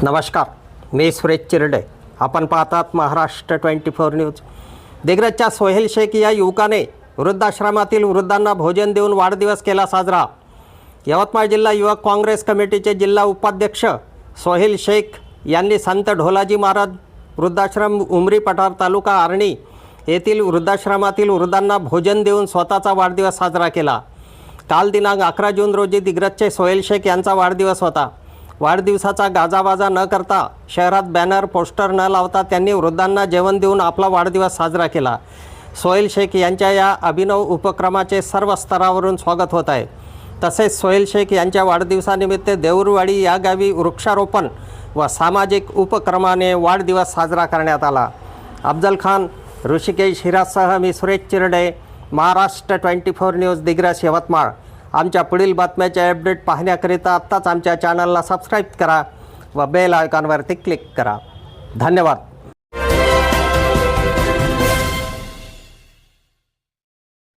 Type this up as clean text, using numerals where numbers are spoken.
नमस्कार, मी सुरेश चिरडे. आपण पाहतात महाराष्ट्र 24 न्यूज. दिग्रजच्या सोहेल शेख या युवकाने वृद्धाश्रमातील वृद्धांना भोजन देऊन वाढदिवस केला साजरा. यवतमाळ जिल्हा युवक काँग्रेस कमिटीचे जिल्हा उपाध्यक्ष सोहेल शेख यांनी संत ढोलाजी महाराज वृद्धाश्रम उमरी पठार तालुका आर्णी येथील वृद्धाश्रमातील वृद्धांना भोजन देऊन स्वतःचा वाढदिवस साजरा केला. काल दिनांक 11 जून रोजी दिग्रजचे सोहेल शेख यांचा वाढदिवस होता. वाढदिवसाचा गाजावाजा न करता शहरात बॅनर पोस्टर न लावता त्यांनी वृद्धांना जेवण देऊन आपला वाढदिवस साजरा केला. सोहेल शेख यांच्या या अभिनव उपक्रमाचे सर्व स्तरावरून स्वागत होत आहे. तसेच सोहेल शेख यांच्या वाढदिवसानिमित्त देऊरवाडी या गावी वृक्षारोपण व सामाजिक उपक्रमाने वाढदिवस साजरा करण्यात आला. अफजल खान, ऋषिकेश हिरासह मी सुरेश चिरडे, महाराष्ट्र 24 न्यूज, दिग्रज, यवतमाळ. आमच्या पुढील बातम्याचे अपडेट पाहण्याकरिता आत्ताच आमच्या चॅनलला सबस्क्राईब करा व बेल आयकॉनवरती क्लिक करा. धन्यवाद.